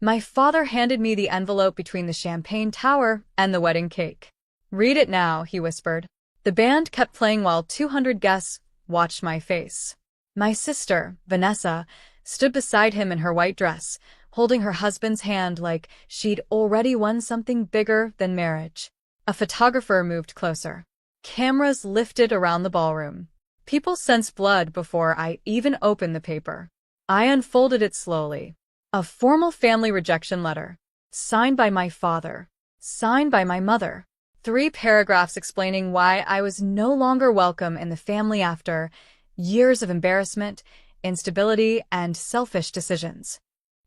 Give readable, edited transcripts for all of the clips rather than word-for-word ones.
My father handed me the envelope between the champagne tower and the wedding cake. "Read it now," he whispered. The band kept playing while 200 guests watched my face. My sister, Vanessa, stood beside him in her white dress, holding her husband's hand like she'd already won something bigger than marriage. A photographer moved closer. Cameras lifted around the ballroom. People sensed blood before I even opened the paper. I unfolded it slowly. A formal family rejection letter, signed by my father, signed by my mother. 3 paragraphs explaining why I was no longer welcome in the family after years of embarrassment, instability, and selfish decisions.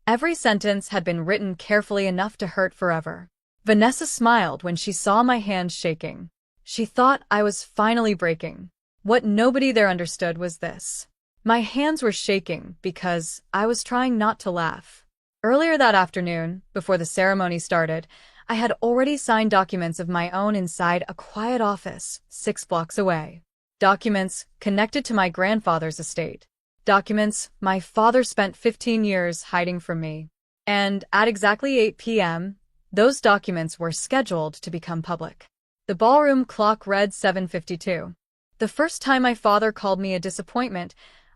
Every sentence had been written carefully enough to hurt forever. Vanessa smiled when she saw my hands shaking. She thought I was finally breaking. What nobody there understood was this. My hands were shaking because I was trying not to laugh. Earlier that afternoon, before the ceremony started, I had already signed documents of my own inside a quiet office 6 blocks away. Documents connected to my grandfather's estate. Documents my father spent 15 years hiding from me. And at exactly 8 p.m., those documents were scheduled to become public. The ballroom clock read 7:52. The first time my father called me a disappointment,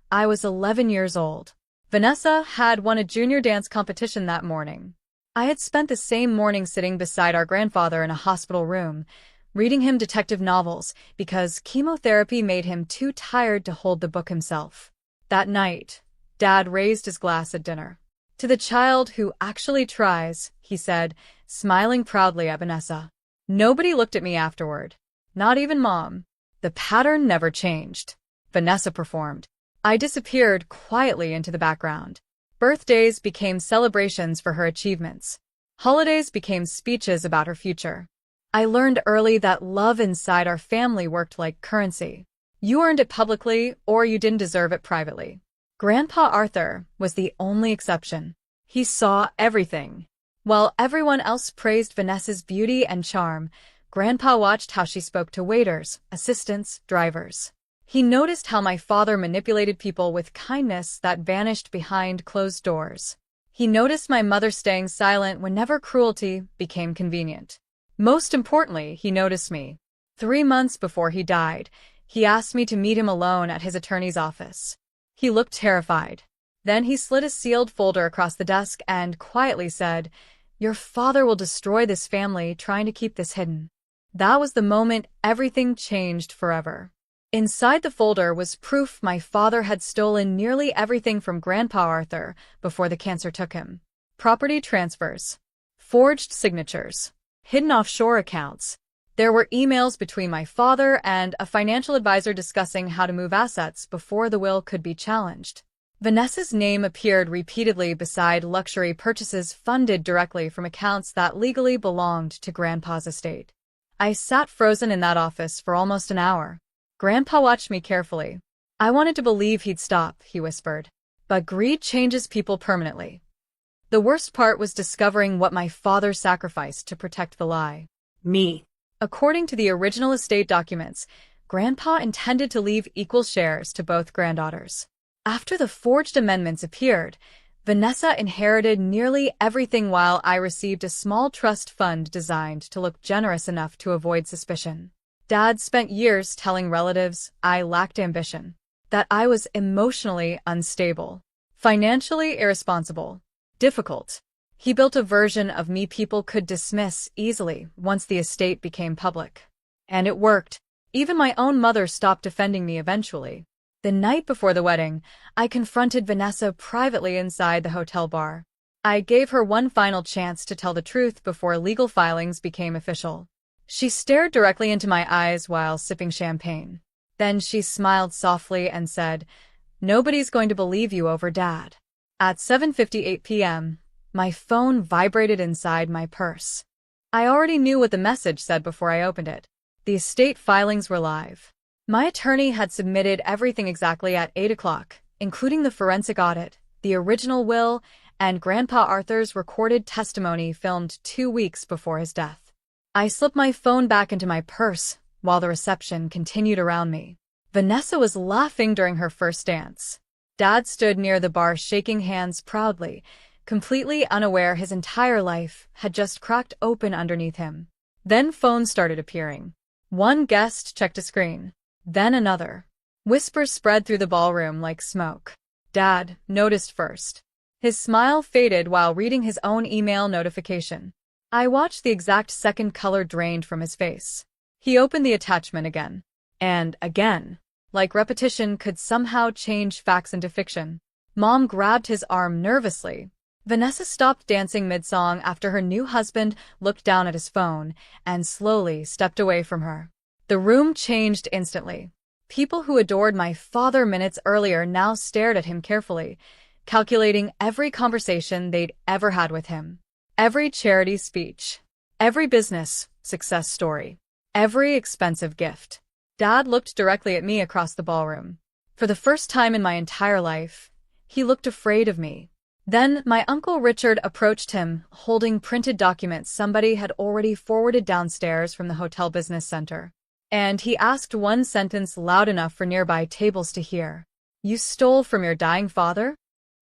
I was 11 years old. Vanessa had won a junior dance competition that morning. I had spent the same morning sitting beside our grandfather in a hospital room, reading him detective novels because chemotherapy made him too tired to hold the book himself. That night, Dad raised his glass at dinner. "To the child who actually tries," he said, smiling proudly at Vanessa. Nobody looked at me afterward. Not even Mom. The pattern never changed. Vanessa performed. I disappeared quietly into the background. Birthdays became celebrations for her achievements. Holidays became speeches about her future. I learned early that love inside our family worked like currency. You earned it publicly, or you didn't deserve it privately. Grandpa Arthur was the only exception. He saw everything. While everyone else praised Vanessa's beauty and charm, Grandpa watched how she spoke to waiters, assistants, drivers. He noticed how my father manipulated people with kindness that vanished behind closed doors. He noticed my mother staying silent whenever cruelty became convenient. Most importantly, he noticed me. 3 months before he died, he asked me to meet him alone at his attorney's office. He looked terrified. Then he slid a sealed folder across the desk and quietly said, "Your father will destroy this family trying to keep this hidden." That was the moment everything changed forever. Inside the folder was proof my father had stolen nearly everything from Grandpa Arthur before the cancer took him. Property transfers, forged signatures, hidden offshore accounts. There were emails between my father and a financial advisor discussing how to move assets before the will could be challenged. Vanessa's name appeared repeatedly beside luxury purchases funded directly from accounts that legally belonged to Grandpa's estate. I sat frozen in that office for almost an hour. Grandpa watched me carefully. "I wanted to believe he'd stop," he whispered. "But greed changes people permanently." The worst part was discovering what my father sacrificed to protect the lie. Me. According to the original estate documents, Grandpa intended to leave equal shares to both granddaughters. After the forged amendments appeared, Vanessa inherited nearly everything while I received a small trust fund designed to look generous enough to avoid suspicion. Dad spent years telling relatives I lacked ambition, that I was emotionally unstable, financially irresponsible, difficult. He built a version of me people could dismiss easily once the estate became public. And it worked. Even my own mother stopped defending me eventually. The night before the wedding, I confronted Vanessa privately inside the hotel bar. I gave her one final chance to tell the truth before legal filings became official. She stared directly into my eyes while sipping champagne. Then she smiled softly and said, "Nobody's going to believe you over Dad." At 7:58 p.m., my phone vibrated inside my purse. I already knew what the message said before I opened it. The estate filings were live. My attorney had submitted everything exactly at 8 o'clock, including the forensic audit, the original will, and Grandpa Arthur's recorded testimony filmed 2 weeks before his death. I slipped my phone back into my purse while the reception continued around me. Vanessa was laughing during her first dance. Dad stood near the bar shaking hands proudly, completely unaware his entire life had just cracked open underneath him. Then phones started appearing. One guest checked a screen, then another. Whispers spread through the ballroom like smoke. Dad noticed first. His smile faded while reading his own email notification. I watched the exact second color drained from his face. He opened the attachment again. And again. Like repetition could somehow change facts into fiction. Mom grabbed his arm nervously. Vanessa stopped dancing mid-song after her new husband looked down at his phone and slowly stepped away from her. The room changed instantly. People who adored my father minutes earlier now stared at him carefully, calculating every conversation they'd ever had with him. Every charity speech. Every business success story. Every expensive gift. Dad looked directly at me across the ballroom. For the first time in my entire life, he looked afraid of me. Then my Uncle Richard approached him, holding printed documents somebody had already forwarded downstairs from the hotel business center. And he asked one sentence loud enough for nearby tables to hear. "You stole from your dying father?"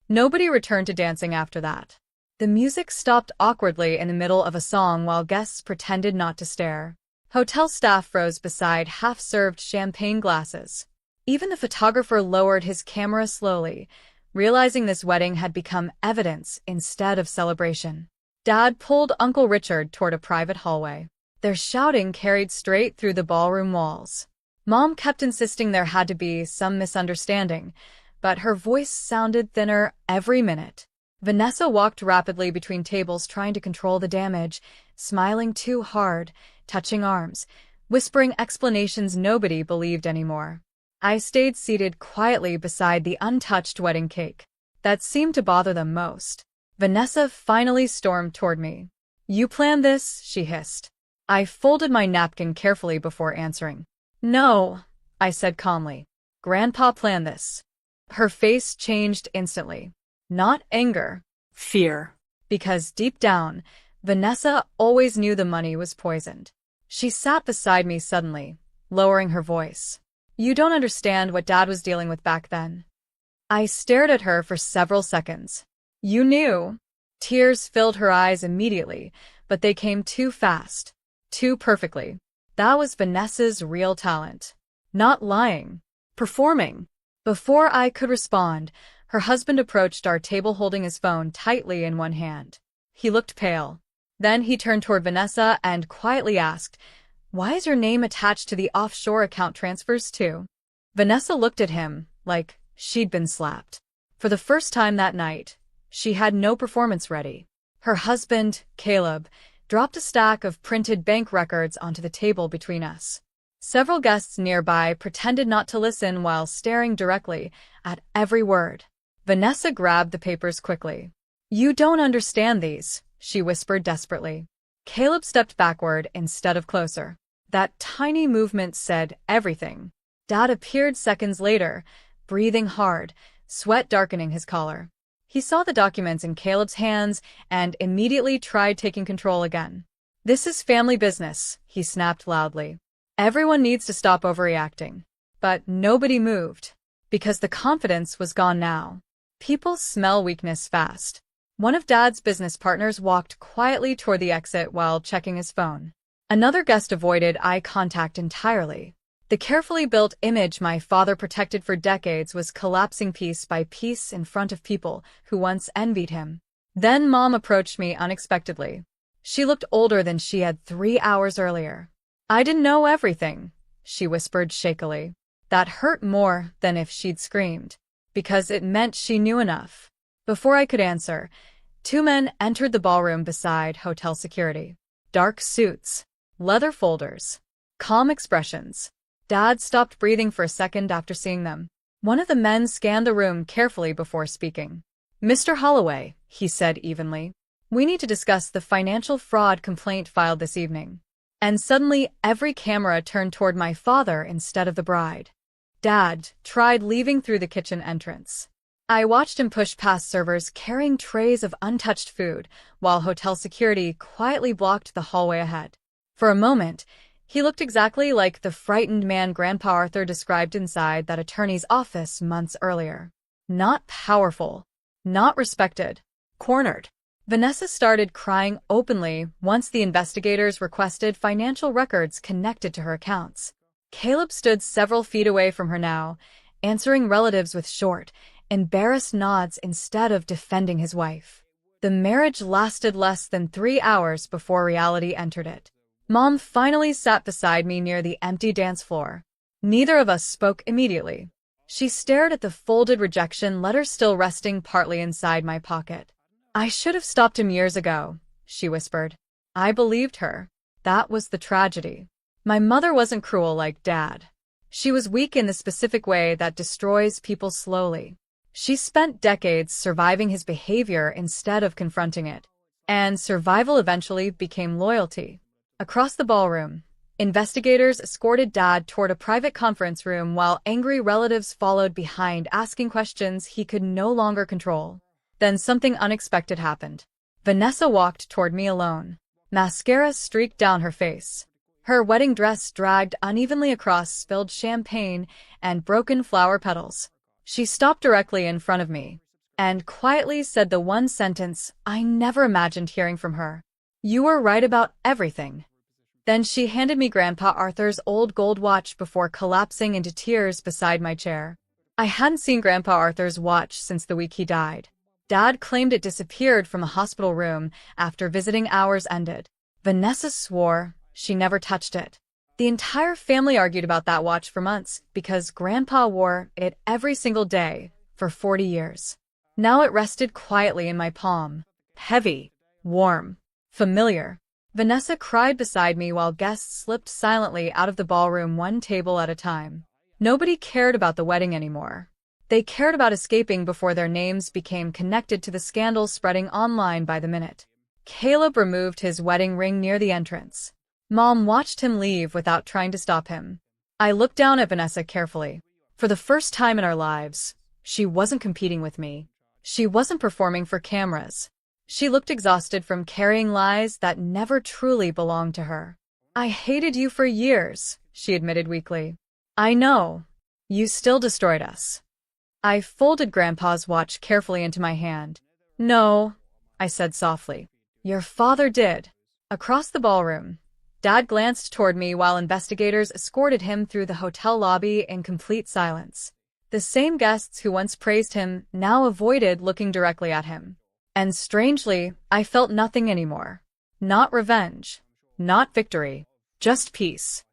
Nobody returned to dancing after that. The music stopped awkwardly in the middle of a song while guests pretended not to stare. Hotel staff froze beside half-served champagne glasses. Even the photographer lowered his camera slowly, realizing this wedding had become evidence instead of celebration. Dad pulled Uncle Richard toward a private hallway. Their shouting carried straight through the ballroom walls. Mom kept insisting there had to be some misunderstanding, but her voice sounded thinner every minute. Vanessa walked rapidly between tables trying to control the damage, smiling too hard, touching arms, whispering explanations nobody believed anymore. I stayed seated quietly beside the untouched wedding cake. That seemed to bother them most. Vanessa finally stormed toward me. "You planned this?" she hissed. I folded my napkin carefully before answering. "No," I said calmly. "Grandpa planned this." Her face changed instantly. Not anger, fear. Because deep down, Vanessa always knew the money was poisoned. She sat beside me suddenly, lowering her voice. "You don't understand what Dad was dealing with back then." I stared at her for several seconds. "You knew." Tears filled her eyes immediately, but they came too fast, too perfectly. That was Vanessa's real talent. Not lying. Performing. Before I could respond, her husband approached our table holding his phone tightly in one hand. He looked pale. Then he turned toward Vanessa and quietly asked, "Why is your name attached to the offshore account transfers too?" Vanessa looked at him like she'd been slapped. For the first time that night, she had no performance ready. Her husband, Caleb, dropped a stack of printed bank records onto the table between us. Several guests nearby pretended not to listen while staring directly at every word. Vanessa grabbed the papers quickly. "You don't understand these," she whispered desperately. Caleb stepped backward instead of closer. That tiny movement said everything. Dad appeared seconds later, breathing hard, sweat darkening his collar. He saw the documents in Caleb's hands and immediately tried taking control again. "This is family business," he snapped loudly. "Everyone needs to stop overreacting." But nobody moved, because the confidence was gone now. People smell weakness fast. One of Dad's business partners walked quietly toward the exit while checking his phone. Another guest avoided eye contact entirely. The carefully built image my father protected for decades was collapsing piece by piece in front of people who once envied him. Then Mom approached me unexpectedly. She looked older than she had 3 hours earlier. "I didn't know everything," she whispered shakily. That hurt more than if she'd screamed, because it meant she knew enough. Before I could answer, 2 men entered the ballroom beside hotel security. Dark suits, leather folders, calm expressions. Dad stopped breathing for a second after seeing them. One of the men scanned the room carefully before speaking. "Mr. Holloway," he said evenly, "we need to discuss the financial fraud complaint filed this evening." And suddenly every camera turned toward my father instead of the bride. Dad tried leaving through the kitchen entrance. I watched him push past servers carrying trays of untouched food, while hotel security quietly blocked the hallway ahead. For a moment, he looked exactly like the frightened man Grandpa Arthur described inside that attorney's office months earlier. Not powerful, not respected, Cornered. Vanessa started crying openly once the investigators requested financial records connected to her accounts. Caleb stood several feet away from her now, answering relatives with short, embarrassed nods instead of defending his wife. The marriage lasted less than 3 hours before reality entered it. Mom finally sat beside me near the empty dance floor. Neither of us spoke immediately. She stared at the folded rejection letter still resting partly inside my pocket. "I should have stopped him years ago," she whispered. I believed her. That was the tragedy. My mother wasn't cruel like Dad. She was weak in the specific way that destroys people slowly. She spent decades surviving his behavior instead of confronting it. And survival eventually became loyalty. Across the ballroom, investigators escorted Dad toward a private conference room while angry relatives followed behind asking questions he could no longer control. Then something unexpected happened. Vanessa walked toward me alone. Mascara streaked down her face. Her wedding dress dragged unevenly across spilled champagne and broken flower petals. She stopped directly in front of me and quietly said the one sentence I never imagined hearing from her. "You were right about everything." Then she handed me Grandpa Arthur's old gold watch before collapsing into tears beside my chair. I hadn't seen Grandpa Arthur's watch since the week he died. Dad claimed it disappeared from a hospital room after visiting hours ended. Vanessa swore she never touched it. The entire family argued about that watch for months because Grandpa wore it every single day for 40 years. Now it rested quietly in my palm. Heavy, warm, familiar. Vanessa cried beside me while guests slipped silently out of the ballroom one table at a time. Nobody cared about the wedding anymore. They cared about escaping before their names became connected to the scandal spreading online by the minute. Caleb removed his wedding ring near the entrance. Mom watched him leave without trying to stop him. I looked down at Vanessa carefully. For the first time in our lives, she wasn't competing with me. She wasn't performing for cameras. She looked exhausted from carrying lies that never truly belonged to her. "I hated you for years," she admitted weakly. "I know. You still destroyed us." I folded Grandpa's watch carefully into my hand. "No," I said softly. "Your father did." Across the ballroom, Dad glanced toward me while investigators escorted him through the hotel lobby in complete silence. The same guests who once praised him now avoided looking directly at him. And strangely, I felt nothing anymore. Not revenge. Not victory. Just peace.